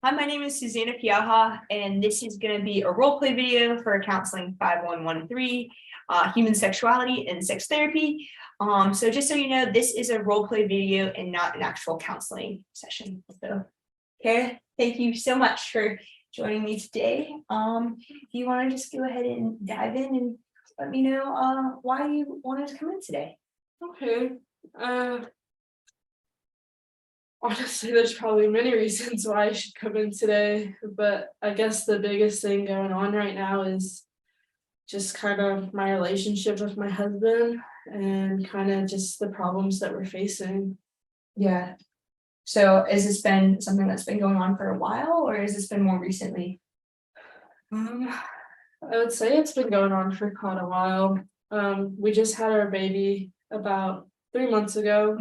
Hi, my name is Susanna Piaja, and this is going to be a role play video for Counseling 5113, Human Sexuality and Sex Therapy. So just so you know, this is a role play video and not an actual counseling session. So, Kara, thank you so much for joining me today. If you want to just go ahead and dive in and let me know why you wanted to come in today. Okay. Honestly, there's probably many reasons why I should come in today, but I guess the biggest thing going on right now is just kind of my relationship with my husband and kind of just the problems that we're facing. Yeah. So has this been something that's been going on for a while, or has this been more recently? I would say it's been going on for quite a while. We just had our baby about 3 months ago.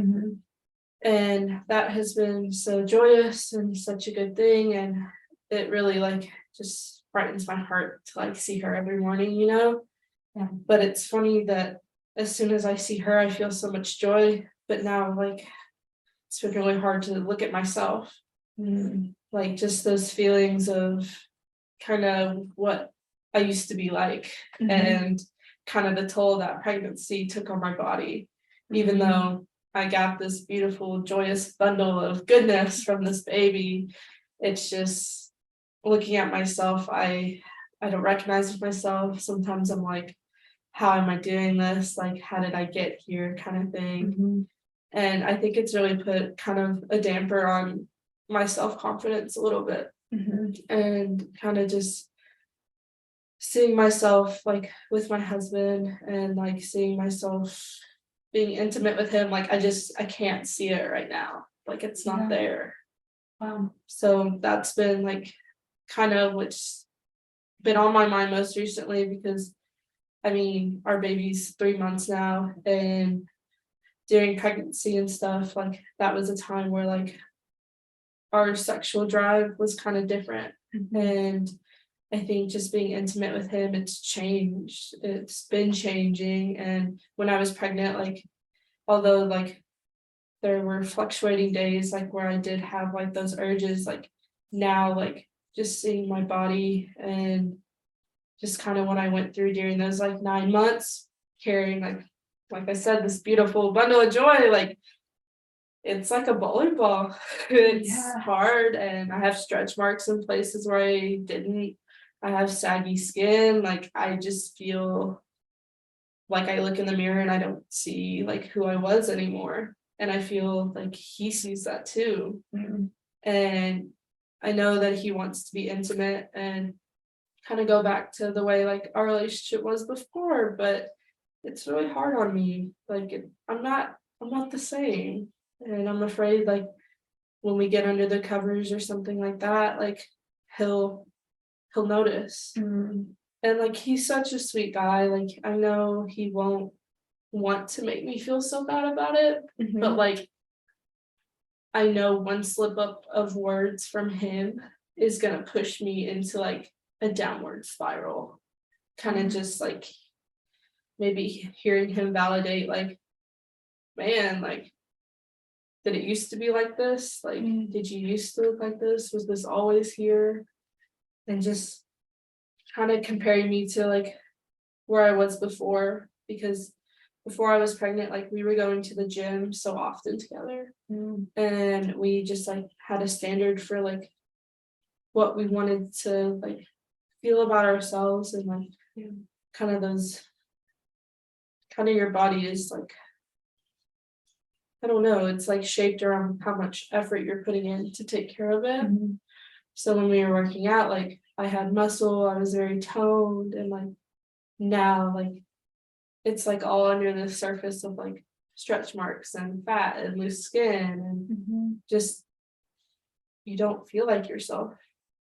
And that has been so joyous and such a good thing, and it really just brightens my heart to see her every morning. Yeah. But it's funny that as soon as I see her, I feel so much joy, but now it's been really hard to look at myself. Just those feelings of kind of what I used to be like, and kind of the toll that pregnancy took on my body, even though I got this beautiful, joyous bundle of goodness from this baby. It's just looking at myself, I don't recognize myself. Sometimes I'm like, how am I doing this? How did I get here, kind of thing. And I think it's really put kind of a damper on my self-confidence a little bit. And kind of just seeing myself with my husband, and seeing myself being intimate with him, I can't see it right now. It's not there. So that's been kind of what's been on my mind most recently, because our baby's 3 months now, and during pregnancy and stuff, that was a time where our sexual drive was kind of different. And I think just being intimate with him, it's changed. It's been changing. And when I was pregnant, although there were fluctuating days where I did have those urges, now just seeing my body and just kind of what I went through during those 9 months, carrying like I said, this beautiful bundle of joy, it's like a bowling ball. It's hard, and I have stretch marks in places where I didn't. I have saggy skin. I just feel I look in the mirror and I don't see who I was anymore. And I feel he sees that too. And I know that he wants to be intimate and kind of go back to the way our relationship was before, but it's really hard on me. I'm not the same. And I'm afraid when we get under the covers or something like that, he'll notice. And he's such a sweet guy. I know he won't want to make me feel so bad about it, but I know one slip up of words from him is gonna push me into a downward spiral. Kind of just maybe hearing him validate man, did it used to be like this? Did you used to look like this? Was this always here? And just kind of comparing me to where I was before, because before I was pregnant, we were going to the gym so often together. And we just had a standard for what we wanted to feel about ourselves, and kind of those kind of your body is I don't know, it's shaped around how much effort you're putting in to take care of it. So when we were working out, I had muscle, I was very toned, and now it's all under the surface of stretch marks and fat and loose skin, and just you don't feel like yourself.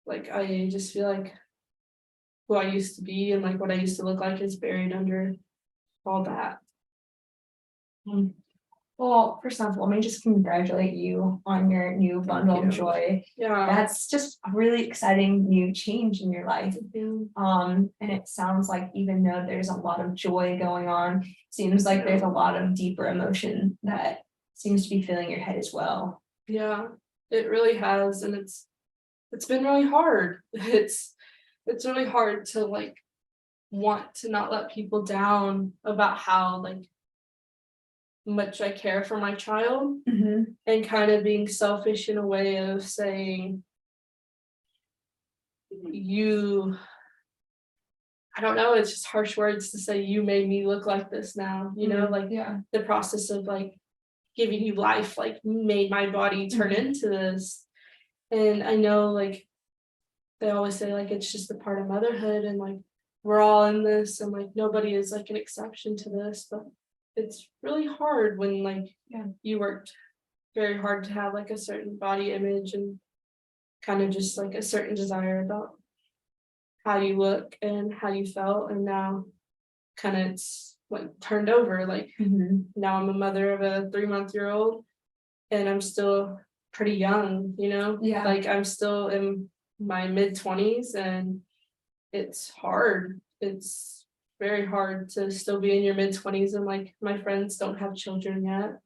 I just feel who I used to be and what I used to look like is buried under all that. Well, first off, let me just congratulate you on your new bundle of joy. Yeah. That's just a really exciting new change in your life. And it sounds like even though there's a lot of joy going on, seems like there's a lot of deeper emotion that seems to be filling your head as well. Yeah, it really has. And it's it's been really hard. It's really hard to like want to not let people down about how like much I care for my child, and kind of being selfish in a way of saying you, I don't know, it's just harsh words to say you made me look like this now, you know, like Yeah. the process of like giving you life like made my body turn into this. And I know like they always say like it's just a part of motherhood and like we're all in this and like nobody is like an exception to this, but it's really hard when like you worked very hard to have like a certain body image and kind of just like a certain desire about how you look and how you felt, and now kind of it's like turned over. Like now I'm a mother of a 3-month-old and I'm still pretty young, you know? Yeah. Like I'm still in my mid-20s and it's hard. It's very hard to still be in your mid-20s and like my friends don't have children yet.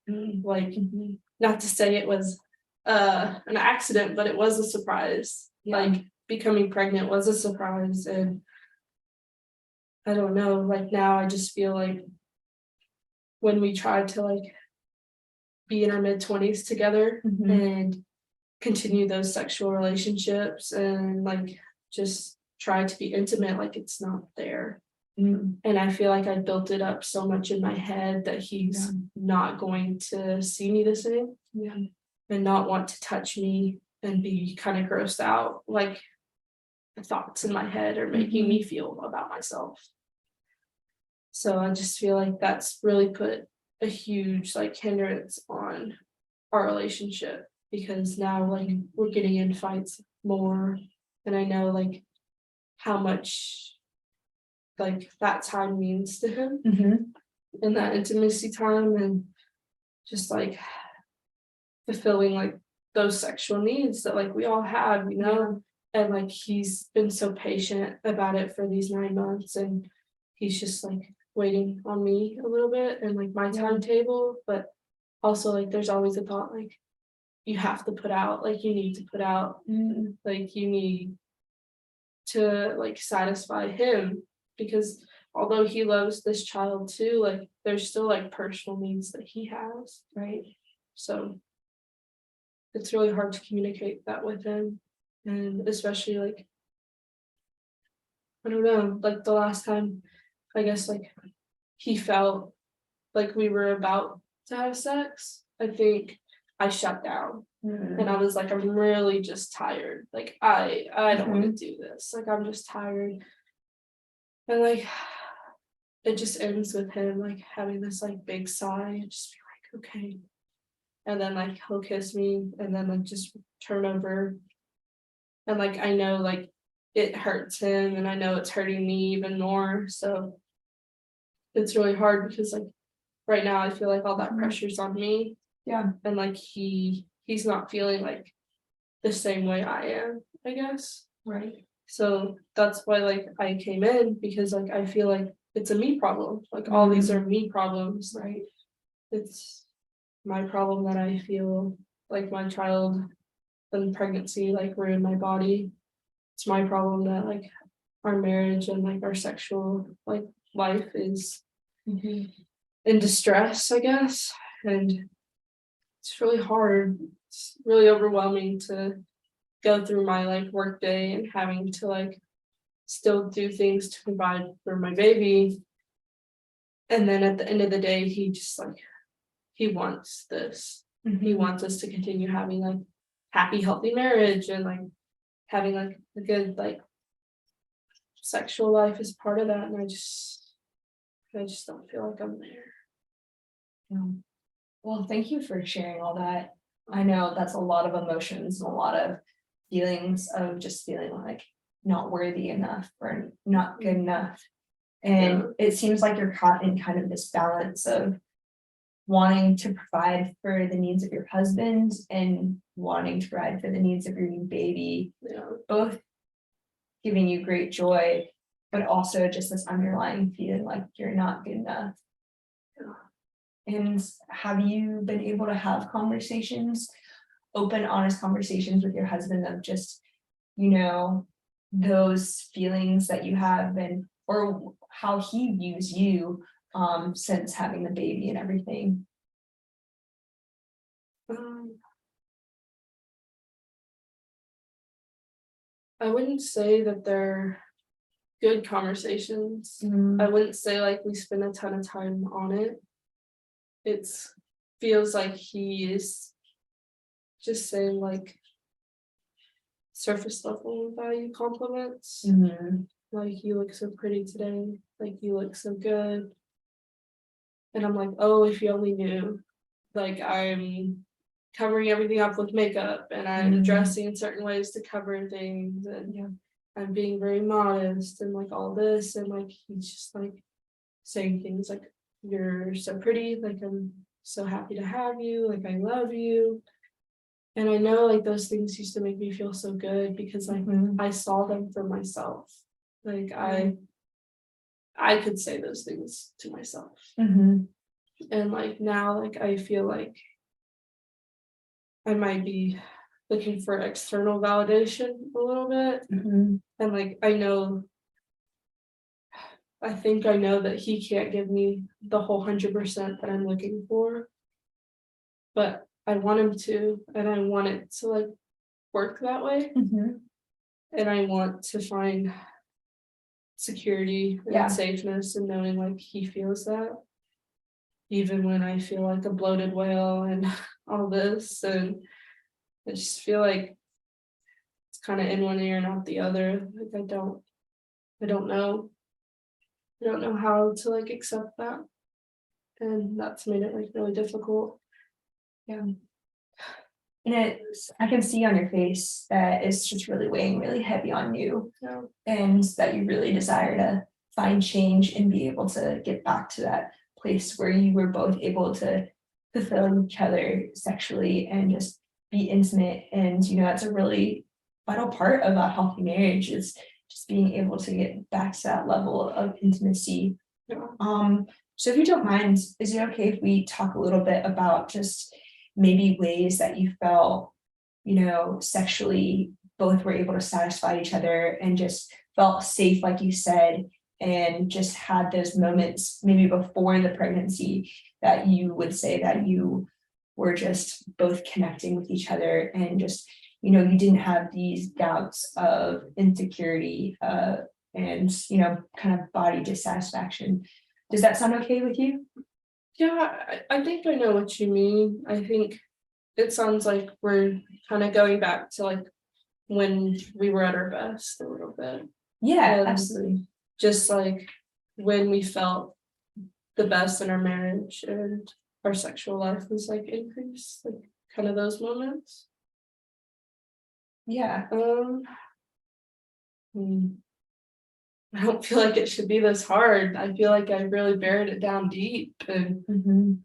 Like not to say it was an accident, but it was a surprise. Like becoming pregnant was a surprise, and I don't know, like now I just feel like when we tried to like be in our mid-20s together and continue those sexual relationships and like just try to be intimate, like it's not there. And I feel like I built it up so much in my head that he's not going to see me the same and not want to touch me and be kind of grossed out, like the thoughts in my head are making me feel about myself. So I just feel like that's really put a huge like hindrance on our relationship, because now like we're getting in fights more, and I know like how much like that time means to him and that intimacy time and just like fulfilling like those sexual needs that like we all have, you know. And like he's been so patient about it for these 9 months, and he's just like waiting on me a little bit and like my timetable. But also like there's always a thought like you have to put out, like you need to put out, like you need to like satisfy him, because although he loves this child too, like there's still like personal needs that he has, right? So it's really hard to communicate that with him. And especially like I don't know, like the last time I guess like he felt like we were about to have sex, I think I shut down and I was like, I'm really just tired. Like I don't want to do this. Like I'm just tired. And like it just ends with him like having this like big sigh and just be like, okay. And then like he'll kiss me and then like just turn over. And like I know like it hurts him and I know it's hurting me even more. So it's really hard because like right now I feel like all that pressure's on me. And like he's not feeling like the same way I am, I guess. Right. So that's why like I came in, because like I feel like it's a me problem. Like all these are me problems, right? It's my problem that I feel like my child and pregnancy like ruined my body. It's my problem that like our marriage and like our sexual like life is in distress, I guess. And it's really hard. It's really overwhelming to go through my like work day and having to like still do things to provide for my baby. And then at the end of the day, he just like he wants this. He wants us to continue having like happy, healthy marriage and like having like a good like sexual life is part of that. And I just don't feel like I'm there. Well, thank you for sharing all that. I know that's a lot of emotions and a lot of feelings of just feeling like not worthy enough or not good enough. And it seems like you're caught in kind of this balance of wanting to provide for the needs of your husband and wanting to provide for the needs of your new baby, both giving you great joy, but also just this underlying feeling like you're not good enough. And have you been able to have conversations, open, honest conversations with your husband of just those feelings that you have, and or how he views you since having the baby and everything. I wouldn't say that they're good conversations. I wouldn't say like we spend a ton of time on it. It's feels like he is just saying like surface level value compliments. Like, you look so pretty today, like you look so good. And I'm like, oh, if you only knew, like I'm covering everything up with makeup and I'm dressing in certain ways to cover things, and I'm being very modest and like all this, and like he's just like saying things like, you're so pretty, like I'm so happy to have you, like I love you. And I know like those things used to make me feel so good because like I saw them for myself. Like I could say those things to myself. And like now, like I feel like I might be looking for external validation a little bit. And like I think I know that he can't give me the whole 100% that I'm looking for. But I want him to, and I want it to like work that way. And I want to find security and safeness and knowing like he feels that. Even when I feel like a bloated whale and all this, and I just feel like it's kind of in one ear and out the other. Like I don't know. I don't know how to like accept that. And that's made it like really difficult. And I can see on your face that it's just really weighing really heavy on you, and that you really desire to find change and be able to get back to that place where you were both able to fulfill each other sexually and just be intimate. And that's a really vital part of a healthy marriage, is just being able to get back to that level of intimacy. So if you don't mind, is it okay if we talk a little bit about just maybe ways that you felt, sexually both were able to satisfy each other and just felt safe, like you said, and just had those moments maybe before the pregnancy that you would say that you were just both connecting with each other, and just, you didn't have these doubts of insecurity and, kind of body dissatisfaction. Does that sound okay with you? Yeah, I think I know what you mean. I think it sounds like we're kind of going back to like when we were at our best a little bit. Yeah, absolutely. Just like when we felt the best in our marriage and our sexual life was like increased, like kind of those moments. Yeah. I don't feel like it should be this hard. I feel like I really buried it down deep, and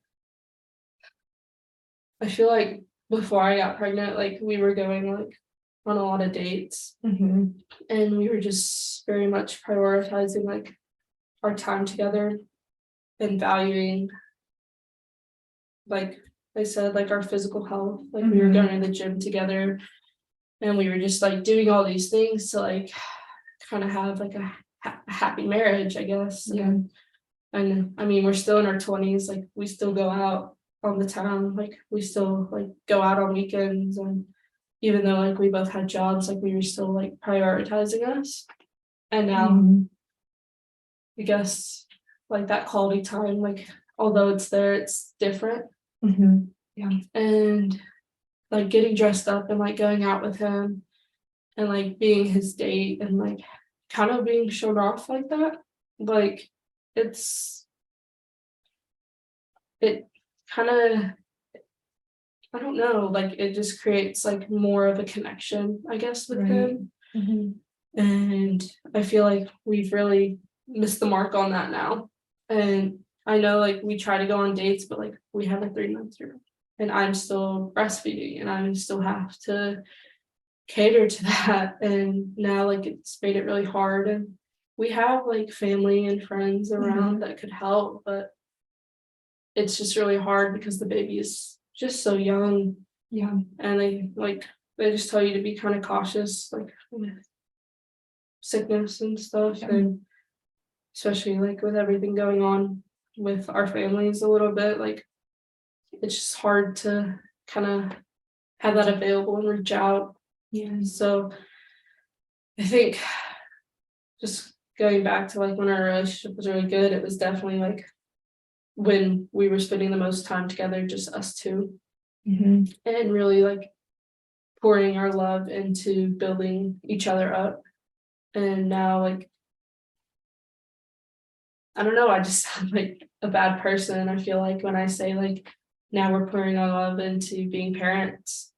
I feel like before I got pregnant, like we were going like on a lot of dates, and we were just very much prioritizing like our time together and valuing, like I said, like our physical health. Like we were going to the gym together, and we were just like doing all these things to like kind of have like a happy marriage, I guess. And I mean, we're still in our 20s, like we still go out on the town, like we still like go out on weekends, and even though like we both had jobs, like we were still like prioritizing us. And now I guess like that quality time, like although it's there, it's different. And like getting dressed up and like going out with him and like being his date and like kind of being shown off like that, like it kind of, I don't know, like it just creates like more of a connection, I guess, with him. And I feel like we've really missed the mark on that now. And I know like we try to go on dates, but like we have a 3-month-old and I'm still breastfeeding and I still have to cater to that. And now like it's made it really hard, and we have like family and friends around that could help, but it's just really hard because the baby is just so young. And I like they just tell you to be kind of cautious, like with sickness and stuff, and especially like with everything going on with our families a little bit, like it's just hard to kind of have that available and reach out. Yeah. So I think just going back to like when our relationship was really good, it was definitely like when we were spending the most time together, just us two, and really like pouring our love into building each other up. And now, like, I don't know, I just sound like a bad person. I feel like when I say like now we're pouring our love into being parents,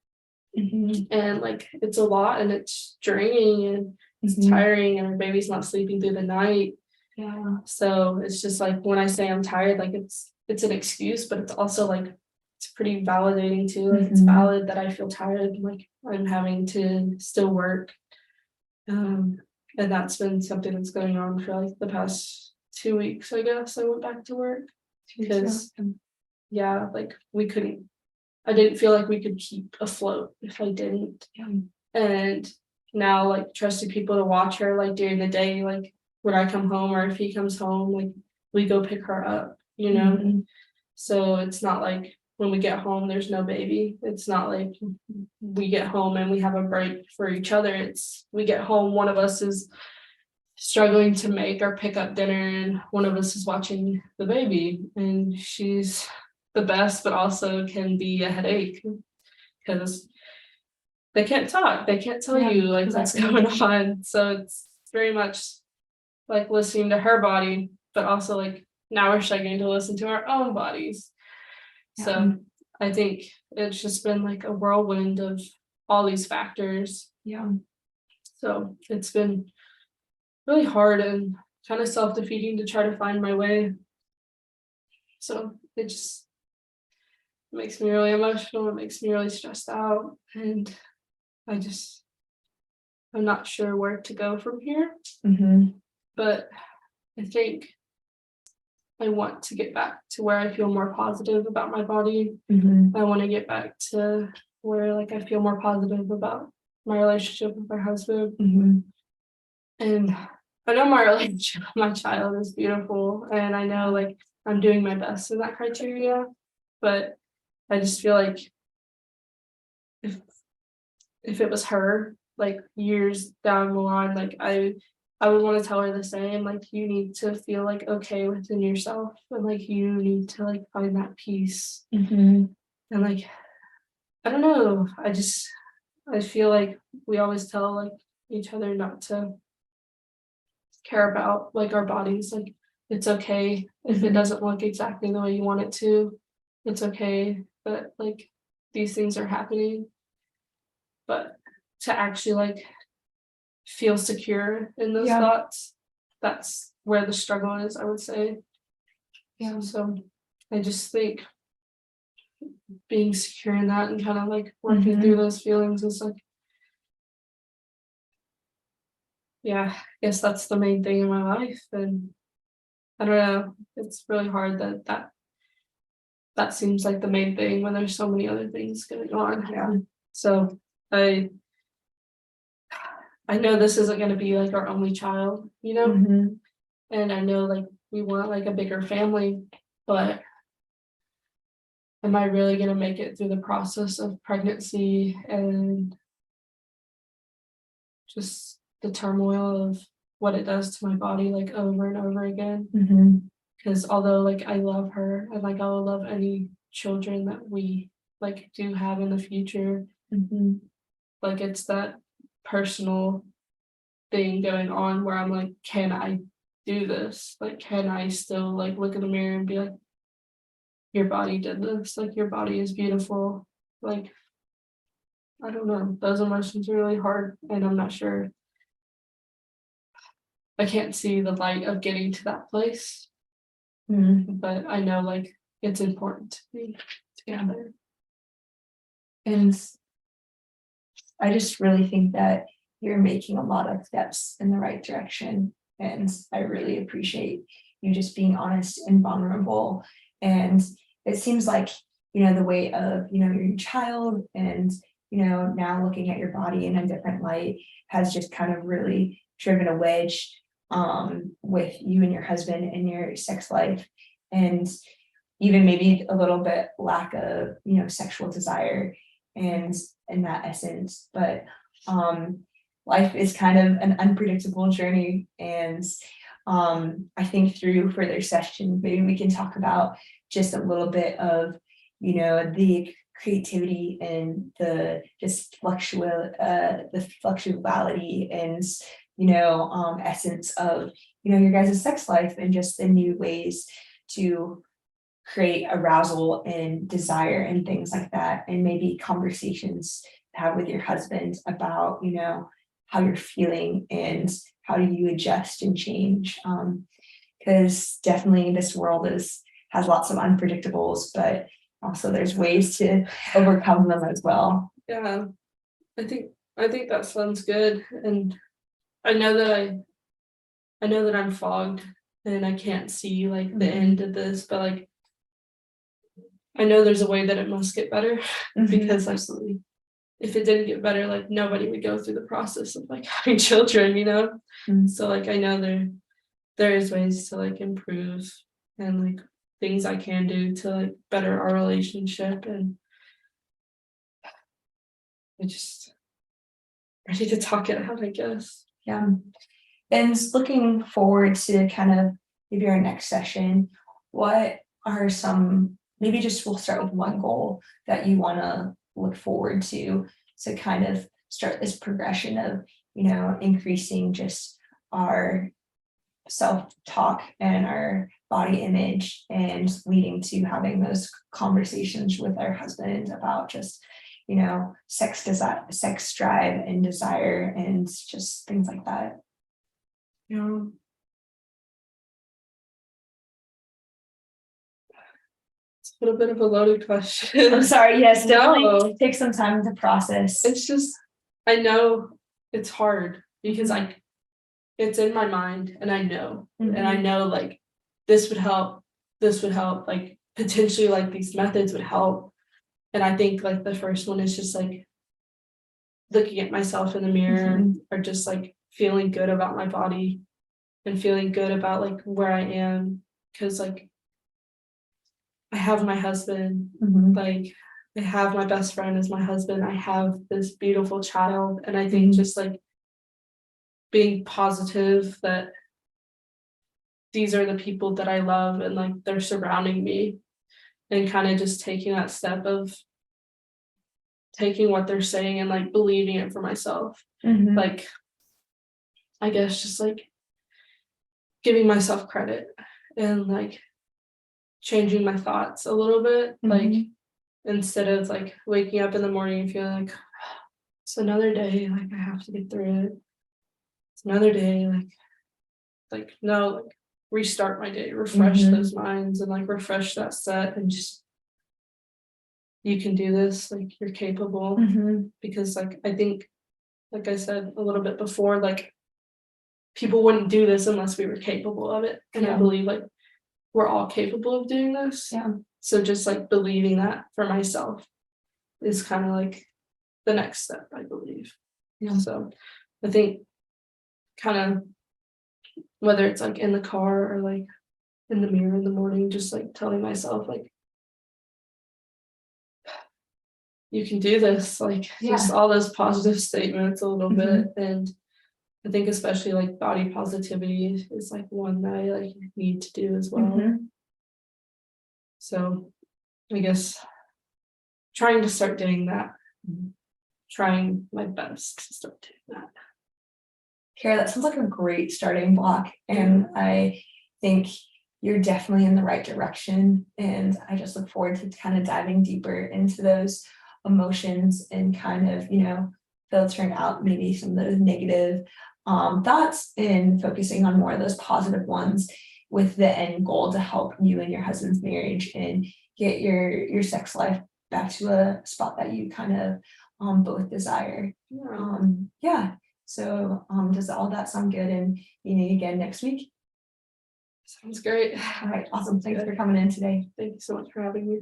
and like it's a lot and it's draining and it's tiring, and our baby's not sleeping through the night. Yeah. So it's just like when I say I'm tired, like it's an excuse, but it's also like it's pretty validating too. Like it's valid that I feel tired, like I'm having to still work. And that's been something that's going on for like the past 2 weeks, I guess. I went back to work because yeah, like I didn't feel like we could keep afloat if I didn't. And now like trusting people to watch her like during the day, like when I come home or if he comes home, like we go pick her up, you know. So it's not like when we get home there's no baby. It's not like we get home and we have a break for each other. It's we get home, one of us is struggling to make or pick up dinner and one of us is watching the baby, and she's the best but also can be a headache because they can't talk, they can't tell you like what's going on. So it's very much like listening to her body, but also like now we're starting to listen to our own bodies. So I think it's just been like a whirlwind of all these factors. So it's been really hard and kind of self-defeating to try to find my way. So it just makes me really emotional, it makes me really stressed out, and I'm not sure where to go from here. But I think I want to get back to where I feel more positive about my body. I want to get back to where like I feel more positive about my relationship with my husband. And I know my relationship with my child is beautiful, and I know like I'm doing my best in that criteria, but I just feel like if it was her, like years down the line, like I would want to tell her the same, like you need to feel like okay within yourself, and like you need to like find that peace. And like I don't know, I feel like we always tell like each other not to care about like our bodies, like it's okay if it doesn't look exactly the way you want it to, it's okay, but like these things are happening. But to actually like feel secure in those thoughts, that's where the struggle is, I would say. So I just think being secure in that and kind of like working through those feelings is like, yeah, I guess that's the main thing in my life. And I don't know, it's really hard that seems like the main thing when there's so many other things going on. So I know this isn't going to be like our only child, you know, and I know like we want like a bigger family, but am I really going to make it through the process of pregnancy and just the turmoil of what it does to my body like over and over again? Because although like I love her and like I will love any children that we like do have in the future, like it's that personal thing going on where I'm like, can I do this? Like, can I still like look in the mirror and be like, your body did this, like your body is beautiful? Like, I don't know, those emotions are really hard, and I'm not sure, I can't see the light of getting to that place. But I know like it's important to be together. And I just really think that you're making a lot of steps in the right direction. And I really appreciate you just being honest and vulnerable. And it seems like, the weight of, your child and now looking at your body in a different light has just kind of really driven a wedge with you and your husband and your sex life, and even maybe a little bit lack of sexual desire and in that essence. But life is kind of an unpredictable journey, and I think through further sessions maybe we can talk about just a little bit of the creativity and the just the fluctuality and essence of your guys' sex life, and just the new ways to create arousal and desire and things like that, and maybe conversations to have with your husband about how you're feeling and how do you adjust and change, because definitely this world has lots of unpredictables, but also there's ways to overcome them as well. Yeah, I think that sounds good, and I know that I'm fogged and I can't see like the end of this, but like I know there's a way that it must get better, because like if it didn't get better, like nobody would go through the process of like having children, So like I know there is ways to like improve, and like things I can do to like better our relationship, and I just ready to talk it out, I guess. Yeah. And looking forward to kind of maybe our next session, what are some, maybe just we'll start with one goal that you want to look forward to kind of start this progression of increasing just our self-talk and our body image, and leading to having those conversations with our husband about just sex drive and desire and just things like that. Yeah. It's a little bit of a loaded question. I'm sorry, yes, definitely No. take some time to process. It's just, I know it's hard because it's in my mind, and I know, and I know like this would help, like potentially like these methods would help. And I think like the first one is just like looking at myself in the mirror, or just like feeling good about my body and feeling good about like where I am, because like I have my husband, like I have my best friend as my husband, I have this beautiful child, and I think just like being positive that these are the people that I love and like they're surrounding me, and kind of just taking that step of taking what they're saying and like believing it for myself. Like I guess just like giving myself credit and like changing my thoughts a little bit, like instead of like waking up in the morning and feeling like it's another day, like I have to get through it, it's another day, like no, like restart my day, refresh those minds, and like refresh that set, and just you can do this, like you're capable. Because like I think, like I said a little bit before, like people wouldn't do this unless we were capable of it, and I believe like we're all capable of doing this. So just like believing that for myself is kind of like the next step, I believe. So I think kind of whether it's like in the car or like in the mirror in the morning, just like telling myself like you can do this, like just all those positive statements a little bit. And I think especially like body positivity is like one that I like need to do as well. So I guess trying to start doing that, trying my best to start doing that. Kara, that sounds like a great starting block, and I think you're definitely in the right direction, and I just look forward to kind of diving deeper into those emotions and kind of filtering out maybe some of those negative thoughts and focusing on more of those positive ones, with the end goal to help you and your husband's marriage and get your sex life back to a spot that you kind of both desire. So does all that sound good? And again next week? Sounds great. All right, awesome. Thanks for coming in today. Thank you so much for having me.